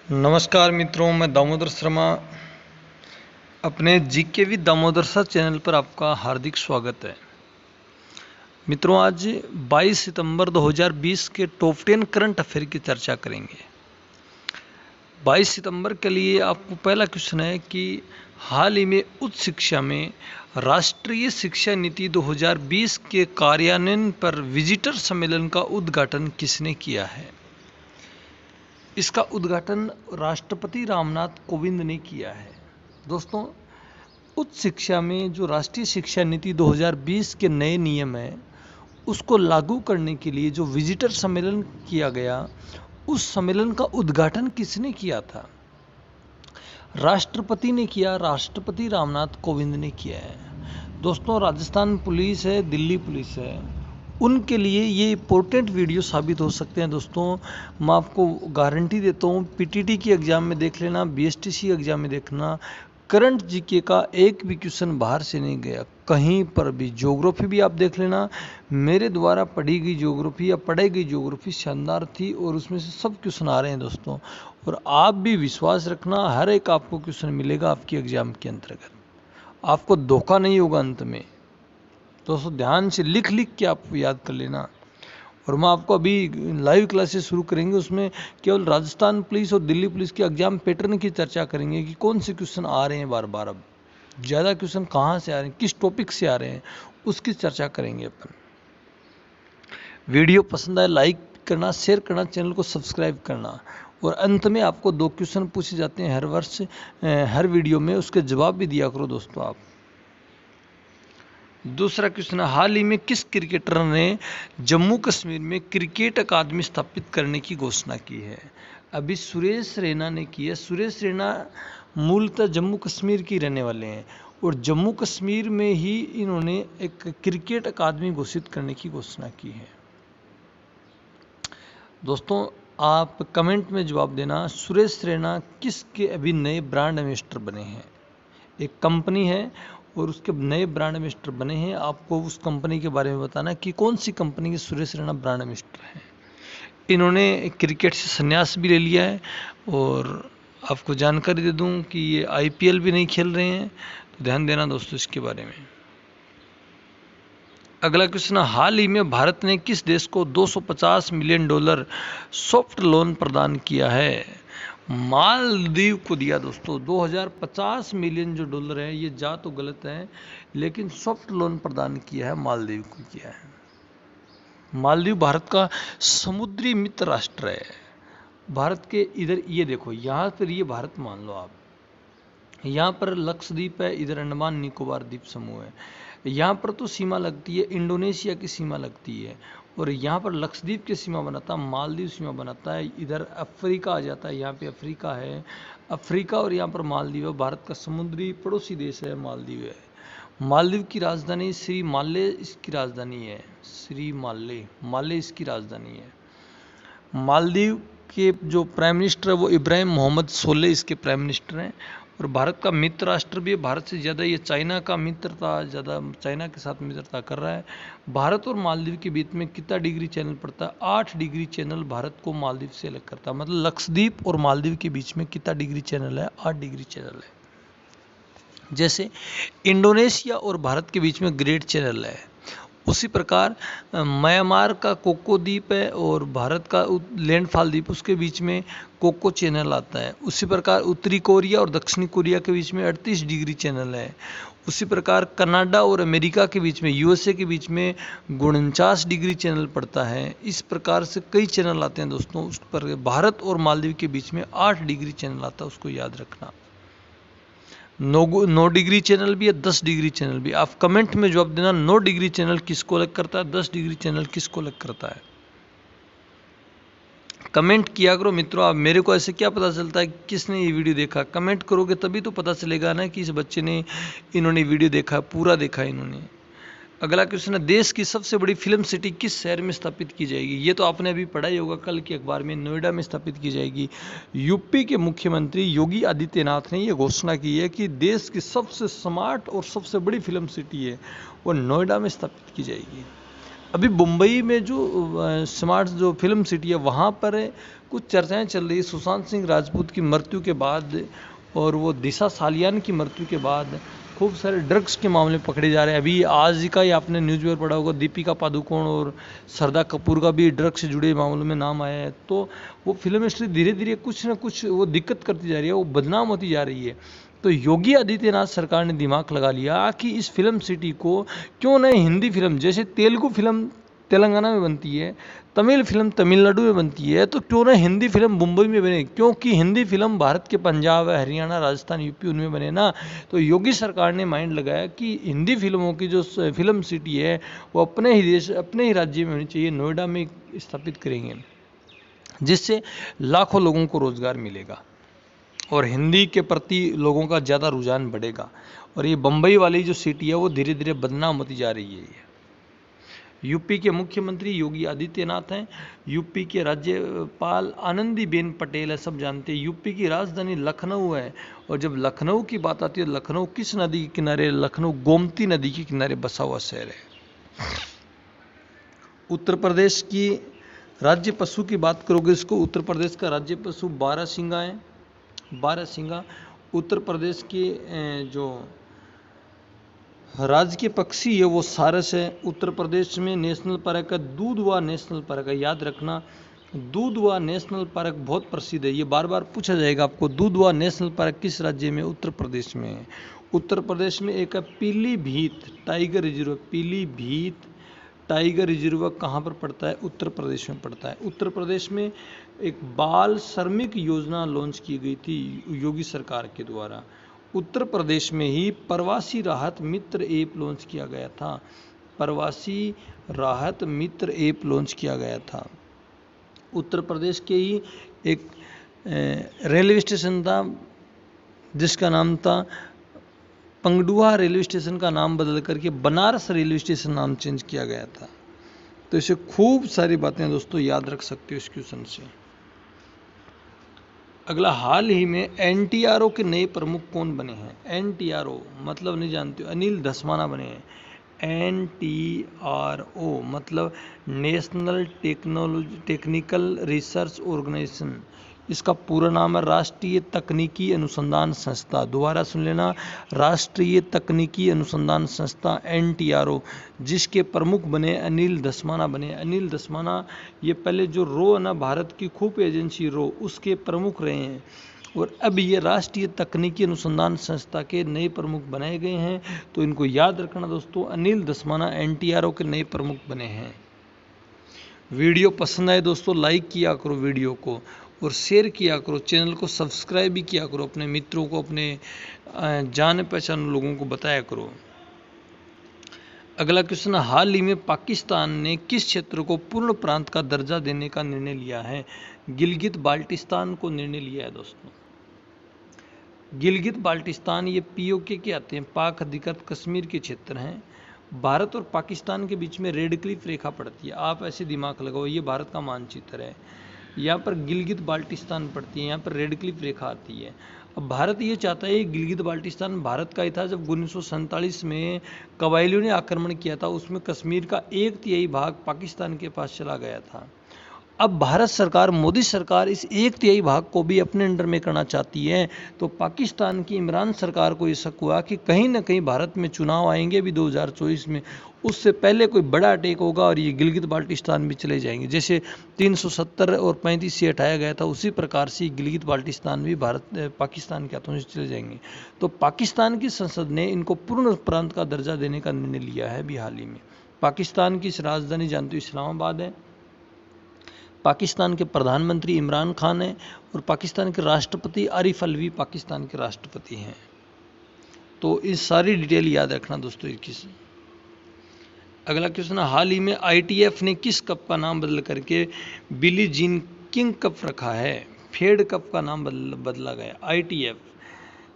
नमस्कार मित्रों, मैं दामोदर शर्मा अपने GK with Damodar sir channel पर आपका हार्दिक स्वागत है। मित्रों, आज 22 सितंबर 2020 के टॉप 10 करंट अफेयर की चर्चा करेंगे। 22 सितंबर के लिए आपको पहला क्वेश्चन है कि हाल ही में उच्च शिक्षा में राष्ट्रीय शिक्षा नीति 2020 के कार्यान्वयन पर विजिटर सम्मेलन का उद्घाटन किसने किया है? इसका उद्घाटन राष्ट्रपति रामनाथ कोविंद ने किया है। दोस्तों, उच्च शिक्षा में जो राष्ट्रीय शिक्षा नीति 2020 के नए नियम हैं, उसको लागू करने के लिए जो विजिटर सम्मेलन किया गया, उस सम्मेलन का उद्घाटन किसने किया था? राष्ट्रपति ने किया, राष्ट्रपति रामनाथ कोविंद ने किया है। दोस्तों, राजस्थान पुलिस है, दिल्ली पुलिस है, उनके लिए ये इम्पोर्टेंट वीडियो साबित हो सकते हैं। दोस्तों, मैं आपको गारंटी देता हूँ, पीटीटी की एग्ज़ाम में देख लेना, बीएसटीसी एग्ज़ाम में देखना, करंट जीके का एक भी क्वेश्चन बाहर से नहीं गया कहीं पर भी। ज्योग्राफी भी आप देख लेना, मेरे द्वारा पढ़ी गई ज्योग्राफी या पढ़ाई गई ज्योग्राफी शानदार थी और उसमें से सब क्वेश्चन आ रहे हैं दोस्तों। और आप भी विश्वास रखना, हर एक आपको क्वेश्चन मिलेगा आपकी एग्ज़ाम के अंतर्गत, आपको धोखा नहीं होगा अंत में। दोस्तों, ध्यान से लिख के आप याद कर लेना। और मैं आपको अभी लाइव क्लासेस शुरू करेंगे, उसमें केवल राजस्थान पुलिस और दिल्ली पुलिस के एग्जाम पैटर्न की चर्चा करेंगे कि कौन से क्वेश्चन आ रहे हैं बार बार, अब ज़्यादा क्वेश्चन कहाँ से आ रहे हैं, किस टॉपिक से आ रहे हैं, उसकी चर्चा करेंगे अपन। वीडियो पसंद आए लाइक करना, शेयर करना, चैनल को सब्सक्राइब करना। और अंत में आपको 2 क्वेश्चन पूछे जाते हैं हर वर्ष, हर वीडियो में, उसके जवाब भी दिया करो दोस्तों आप। दूसरा क्वेश्चन, हाल ही में किस क्रिकेटर ने जम्मू कश्मीर में क्रिकेट अकादमी स्थापित करने की घोषणा की है? अभी सुरेश रैना ने की है। सुरेश रैना मूलतः जम्मू कश्मीर की रहने वाले हैं और जम्मू कश्मीर में ही इन्होंने एक क्रिकेट अकादमी घोषित करने की घोषणा की है। दोस्तों, आप कमेंट में जवाब देना, सुरेश रैना किसके अभी नए ब्रांड एम्बेसडर बने हैं? एक कंपनी है और उसके नए ब्रांड एम्बेसडर बने हैं। आपको उस कंपनी के बारे में बताना कि कौन सी कंपनी के सुरेश रैना ब्रांड एम्बेसडर हैं। इन्होंने क्रिकेट से संन्यास भी ले लिया है और आपको जानकारी दे दूं कि ये आईपीएल भी नहीं खेल रहे हैं, तो ध्यान देना दोस्तों इसके बारे में। अगला क्वेश्चन, हाल ही में भारत ने किस देश को $250 मिलियन सॉफ्ट लोन प्रदान किया है? मालदीव को दिया दोस्तों। 2050 मिलियन जो डॉलर है, ये जा तो गलत है, लेकिन सॉफ्ट लोन प्रदान किया है, मालदीव को किया है। मालदीव भारत का समुद्री मित्र राष्ट्र है। भारत के इधर ये देखो, यहाँ पर ये भारत मान लो आप, यहाँ पर लक्षद्वीप है, इधर अंडमान निकोबार द्वीप समूह है। यहाँ पर तो सीमा लगती है, इंडोनेशिया की सीमा लगती है, और यहाँ पर लक्षद्वीप की सीमा बनाता है, मालदीव सीमा बनाता है। इधर अफ्रीका आ जाता है, यहाँ पे अफ्रीका है, अफ्रीका और यहाँ पर मालदीव है। भारत का समुद्री पड़ोसी देश है मालदीव है। मालदीव की राजधानी श्री माले इसकी राजधानी है, श्री माले, माले इसकी राजधानी है। मालदीव के जो प्राइम मिनिस्टर है वो इब्राहिम मोहम्मद सोले इसके प्राइम मिनिस्टर हैं। और भारत का मित्र राष्ट्र भी है, भारत से ज़्यादा ये चाइना का मित्रता, ज़्यादा चाइना के साथ मित्रता कर रहा है। भारत और मालदीव के बीच में कितना डिग्री चैनल पड़ता है? 8 डिग्री चैनल भारत को मालदीव से अलग करता है। मतलब लक्षद्वीप और मालदीव के बीच में कितना डिग्री चैनल है? 8 डिग्री चैनल है। जैसे इंडोनेशिया और भारत के बीच में ग्रेट चैनल है, उसी प्रकार म्यांमार का कोको द्वीप है और भारत का लैंडफॉल द्वीप, उसके बीच में कोको चैनल आता है। उसी प्रकार उत्तरी कोरिया और दक्षिणी कोरिया के बीच में 38 डिग्री चैनल है। उसी प्रकार कनाडा और अमेरिका के बीच में, यूएसए के बीच में 49 डिग्री चैनल पड़ता है। इस प्रकार से कई चैनल आते हैं दोस्तों। उस पर भारत और मालदीव के बीच में 8 डिग्री चैनल आता है, उसको याद रखना। 9 डिग्री चैनल भी है, 10 डिग्री चैनल भी। आप कमेंट में जवाब देना, 9 डिग्री चैनल किसको अलग करता है, 10 डिग्री चैनल किसको अलग करता है? कमेंट किया करो मित्रों। आप, मेरे को ऐसे क्या पता चलता है किसने ये वीडियो देखा? कमेंट करोगे तभी तो पता चलेगा ना कि इस बच्चे ने, इन्होंने वीडियो देखा, पूरा देखा इन्होंने। अगला क्वेश्चन है, देश की सबसे बड़ी फिल्म सिटी किस शहर में स्थापित की जाएगी? ये तो आपने अभी पढ़ा ही होगा कल के अखबार में, नोएडा में स्थापित की जाएगी। यूपी के मुख्यमंत्री योगी आदित्यनाथ ने ये घोषणा की है कि देश की सबसे स्मार्ट और सबसे बड़ी फिल्म सिटी है, वो नोएडा में स्थापित की जाएगी। अभी मुंबई में जो स्मार्ट जो फिल्म सिटी है, वहाँ पर कुछ चर्चाएं चल रही सुशांत सिंह राजपूत की मृत्यु के बाद और वो दिशा सालियान की मृत्यु के बाद खूब सारे ड्रग्स के मामले पकड़े जा रहे हैं। अभी आज का ही आपने न्यूज़ पेपर पढ़ा होगा, दीपिका पादुकोण और श्रद्धा कपूर का भी ड्रग्स से जुड़े मामलों में नाम आया है। तो वो फिल्म इंडस्ट्री धीरे धीरे कुछ ना कुछ वो दिक्कत करती जा रही है, वो बदनाम होती जा रही है। तो योगी आदित्यनाथ सरकार ने दिमाग लगा लिया कि इस फिल्म सिटी को क्यों न हिंदी फिल्म, जैसे तेलुगु फिल्म तेलंगाना में बनती है, तमिल फिल्म तमिलनाडु में बनती है, तो क्यों ना हिंदी फिल्म मुंबई में बने, क्योंकि हिंदी फिल्म भारत के पंजाब, हरियाणा, राजस्थान, यूपी उनमें बने ना। तो योगी सरकार ने माइंड लगाया कि हिंदी फिल्मों की जो फिल्म सिटी है वो अपने ही देश, अपने ही राज्य में होनी चाहिए, नोएडा में स्थापित करेंगे, जिससे लाखों लोगों को रोजगार मिलेगा और हिंदी के प्रति लोगों का ज़्यादा रुझान बढ़ेगा। और ये बम्बई वाली जो सिटी है वो धीरे धीरे बदनाम होती जा रही है। यूपी के मुख्यमंत्री योगी आदित्यनाथ हैं, यूपी के राज्यपाल आनंदीबेन पटेल है, सब जानते हैं। यूपी की राजधानी लखनऊ है, और जब लखनऊ की बात आती है, लखनऊ किस नदी के किनारे? लखनऊ गोमती नदी के किनारे बसा हुआ शहर है। उत्तर प्रदेश की राज्य पशु की बात करोगे, इसको उत्तर प्रदेश का राज्य पशु बारहसिंगा है। बारहसिंगा उत्तर प्रदेश के जो राज्य के पक्षी है वो सारस है। उत्तर प्रदेश में नेशनल पार्क है दूधवा नेशनल पार्क है, याद रखना दूधवा नेशनल पार्क बहुत प्रसिद्ध है। ये बार बार पूछा जाएगा आपको, दूधवा नेशनल पार्क किस राज्य में? उत्तर प्रदेश में है। उत्तर प्रदेश में एक है Pilibhit tiger reserve. Pilibhit tiger reserve कहाँ पर पड़ता है? उत्तर प्रदेश में पड़ता है। उत्तर प्रदेश में एक बाल श्रमिक योजना लॉन्च की गई थी योगी सरकार के द्वारा। उत्तर प्रदेश में ही प्रवासी राहत मित्र ऐप लॉन्च किया गया था। प्रवासी राहत मित्र ऐप लॉन्च किया गया था। उत्तर प्रदेश के ही एक रेलवे स्टेशन था जिसका नाम था पंगडुआ। रेलवे स्टेशन का नाम बदल करके बनारस रेलवे स्टेशन नाम चेंज किया गया था। तो इसे खूब सारी बातें दोस्तों याद रख सकते हो इस क्वेश्चन से। अगला, हाल ही में एनटीआरओ के नए प्रमुख कौन बने हैं? एनटीआरओ मतलब नहीं जानते हो, अनिल धस्माना बने हैं। एनटीआरओ मतलब नेशनल टेक्निकल रिसर्च ऑर्गेनाइजेशन, इसका पूरा नाम है राष्ट्रीय तकनीकी अनुसंधान संस्था। दोबारा सुन लेना, राष्ट्रीय तकनीकी अनुसंधान संस्था एनटीआरओ, जिसके प्रमुख बने अनिल धस्माना बने। अनिल धस्माना ये पहले जो रो है ना, भारत की खूब एजेंसी रो, उसके प्रमुख रहे हैं, और अब ये राष्ट्रीय तकनीकी अनुसंधान संस्था के नए प्रमुख बनाए गए हैं। तो इनको याद रखना दोस्तों, अनिल धस्माना एनटीआरओ के नए प्रमुख बने हैं। वीडियो पसंद आए दोस्तों लाइक किया करो वीडियो को, और शेयर किया करो, चैनल को सब्सक्राइब भी किया करो, अपने मित्रों को, अपने जान पहचान लोगों को बताया करो। अगला क्वेश्चन, हाल ही में पाकिस्तान ने किस क्षेत्र को पूर्ण प्रांत का दर्जा देने का निर्णय लिया है? गिलगित बाल्टिस्तान को निर्णय लिया है दोस्तों। गिलगित बाल्टिस्तान ये पीओके के आते हैं, पाक अधिकृत कश्मीर के क्षेत्र हैं। भारत और पाकिस्तान के बीच में रेड क्लिफ रेखा पड़ती है। आप ऐसे दिमाग लगाओ, ये भारत का मानचित्र है, यहाँ पर गिलगित बाल्टिस्तान पड़ती है, यहाँ पर रेड क्लिफ रेखा आती है। अब भारत ये चाहता है गिलगित बाल्टिस्तान भारत का ही था। जब 1947 में कबायलियों ने आक्रमण किया था, उसमें कश्मीर का 1/3 भाग पाकिस्तान के पास चला गया था। अब भारत सरकार, मोदी सरकार इस 1/3 भाग को भी अपने अंडर में करना चाहती है। तो पाकिस्तान की इमरान सरकार को ये शक हुआ कि कहीं ना कहीं भारत में चुनाव आएंगे भी 2024 में, उससे पहले कोई बड़ा अटैक होगा और ये गिलगित बाल्टिस्तान भी चले जाएंगे। जैसे 370 और 35 से हटाया गया था, उसी प्रकार से गिलगित बाल्टिस्तान भी पाकिस्तान के हाथों से चले जाएंगे। तो पाकिस्तान की संसद ने इनको पूर्ण प्रांत का दर्जा देने का निर्णय लिया है अभी हाल ही में। पाकिस्तान की राजधानी जानते हो इस्लामाबाद है। पाकिस्तान के प्रधानमंत्री इमरान खान हैं, और पाकिस्तान के राष्ट्रपति आरिफ अलवी पाकिस्तान के राष्ट्रपति हैं। तो इस सारी डिटेल याद रखना दोस्तों। अगला क्वेश्चन, हाल ही में आईटीएफ ने किस कप का नाम बदल करके बिली जीन किंग कप रखा है? फेड कप का नाम बदला गया। ITF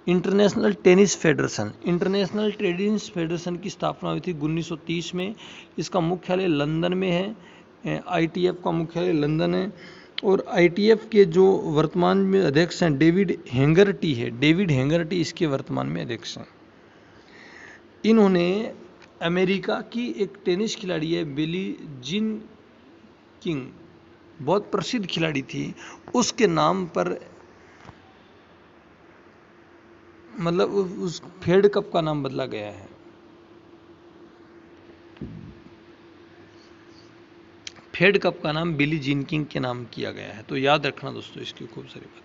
international tennis federation, international tennis federation की स्थापना हुई थी 1930 में। इसका मुख्यालय लंदन में है। आईटीएफ का मुख्यालय लंदन है, और आईटीएफ के जो वर्तमान में अध्यक्ष हैं डेविड हेंगरटी है। डेविड हेंगरटी इसके वर्तमान में अध्यक्ष हैं। इन्होंने अमेरिका की एक टेनिस खिलाड़ी है बिली जीन किंग, बहुत प्रसिद्ध खिलाड़ी थी, उसके नाम पर मतलब उस फेड कप का नाम बदला गया है। फेड कप का नाम बिली जीन किंग के नाम किया गया है। तो याद रखना दोस्तों इसकी खूब सारी बात।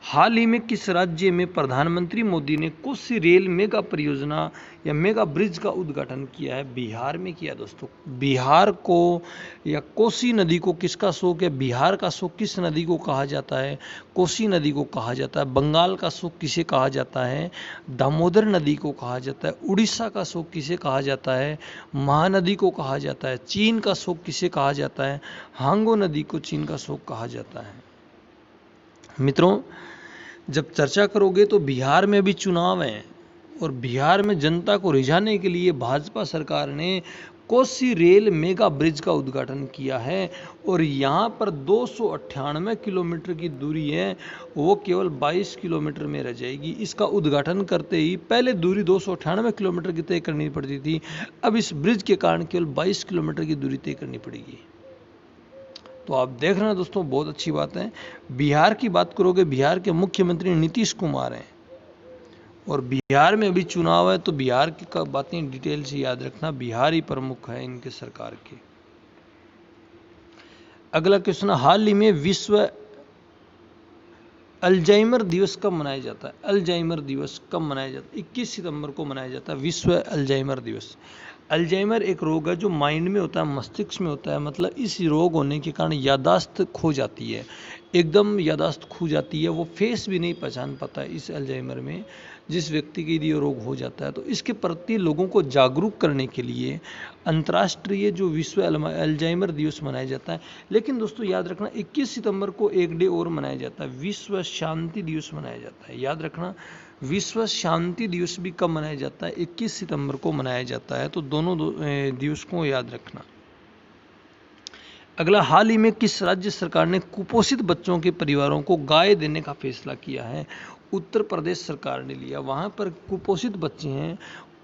हाल ही में किस राज्य में प्रधानमंत्री मोदी ने कोसी रेल मेगा परियोजना या मेगा ब्रिज का उद्घाटन किया है? बिहार में किया दोस्तों। बिहार को या कोसी नदी को किसका शोक है? बिहार का शोक किस नदी को कहा जाता है? कोसी नदी को कहा जाता है। बंगाल का शोक किसे कहा जाता है? दामोदर नदी को कहा जाता है। उड़ीसा का शोक किसे कहा जाता है? महानदी को कहा जाता है। चीन का शोक किसे कहा जाता है? हांगो नदी को चीन का शोक कहा जाता है। मित्रों, जब चर्चा करोगे तो बिहार में भी चुनाव है और बिहार में जनता को रिझाने के लिए भाजपा सरकार ने कोसी रेल मेगा ब्रिज का उद्घाटन किया है और यहाँ पर 298 किलोमीटर की दूरी है, वो केवल 22 किलोमीटर में रह जाएगी। इसका उद्घाटन करते ही पहले दूरी 298 किलोमीटर की तय करनी पड़ती थी, अब इस ब्रिज के कारण केवल 22 किलोमीटर की दूरी तय करनी पड़ेगी। तो आप देख रहे हैं दोस्तों, बहुत अच्छी बात है। बिहार की बात करोगे, बिहार के मुख्यमंत्री नीतीश कुमार हैं और बिहार में अभी चुनाव है, तो बिहार की बातें डिटेल से याद रखना। बिहार ही प्रमुख है इनके सरकार के। अगला क्वेश्चन, हाल ही में विश्व अल्जाइमर दिवस कब मनाया जाता है? अल्जाइमर दिवस कब मनाया जाता है? 21 सितंबर को मनाया जाता है विश्व अल्जाइमर दिवस। अल्जाइमर एक रोग है जो माइंड में होता है, मस्तिष्क में होता है। मतलब इस रोग होने के कारण यादाश्त खो जाती है, एकदम यादाश्त खो जाती है, वो फेस भी नहीं पहचान पाता है इस अल्जाइमर में, जिस व्यक्ति के लिए रोग हो जाता है। तो इसके प्रति लोगों को जागरूक करने के लिए अंतर्राष्ट्रीय जो विश्व अल्जाइमर दिवस मनाया जाता है। लेकिन दोस्तों याद रखना, 21 सितंबर को एक डे और मनाया जाता है, विश्व शांति दिवस मनाया जाता है। याद रखना, विश्व शांति दिवस भी कब मनाया जाता है? 21 सितंबर को मनाया जाता है। तो दोनों दिवस को याद रखना। अगला, हाल ही में किस राज्य सरकार ने कुपोषित बच्चों के परिवारों को गाय देने का फैसला किया है? उत्तर प्रदेश सरकार ने लिया। वहाँ पर कुपोषित बच्चे हैं,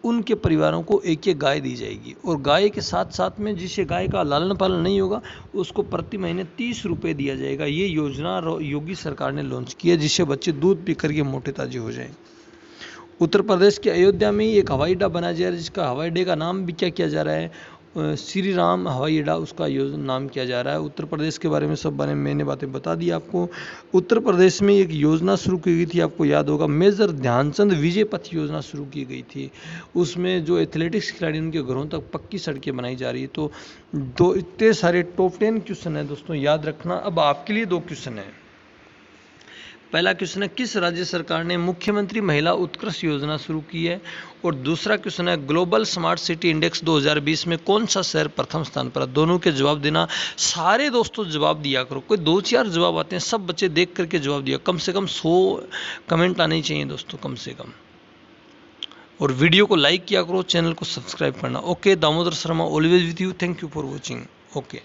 उनके परिवारों को एक एक गाय दी जाएगी और गाय के साथ साथ में जिसे गाय का लालन पालन नहीं होगा उसको प्रति महीने 30 रुपये दिया जाएगा। ये योजना योगी सरकार ने लॉन्च की है, जिससे बच्चे दूध पी करके मोटे ताजे हो जाएं। उत्तर प्रदेश के अयोध्या में ही एक हवाई अड्डा बनाया जा रहा है, जिसका हवाई अड्डे का नाम भी क्या किया जा रहा है? श्री राम हवाई अड्डा उसका नाम किया जा रहा है। उत्तर प्रदेश के बारे में सब बारे में मैंने बातें बता दी आपको। उत्तर प्रदेश में एक योजना शुरू की गई थी, आपको याद होगा, मेजर ध्यानचंद विजय पथ योजना शुरू की गई थी। उसमें जो एथलेटिक्स खिलाड़ी उनके घरों तक पक्की सड़कें बनाई जा रही है। तो इतने सारे टॉप 10 क्वेश्चन है दोस्तों, याद रखना। अब आपके लिए 2 क्वेश्चन है। पहला क्वेश्चन है, किस राज्य सरकार ने मुख्यमंत्री महिला उत्कृष्ट योजना शुरू की है? और दूसरा क्वेश्चन है, ग्लोबल स्मार्ट सिटी इंडेक्स 2020 में कौन सा शहर प्रथम स्थान पर है? दोनों के जवाब देना। सारे दोस्तों जवाब दिया करो, कोई 2-4 जवाब आते हैं, सब बच्चे देख करके जवाब दिया। कम से कम 100 कमेंट आने चाहिए दोस्तों, कम से कम। और वीडियो को लाइक किया करो, चैनल को सब्सक्राइब करना। Okay, Damodar Sharma always with you. Thank you for watching. Okay.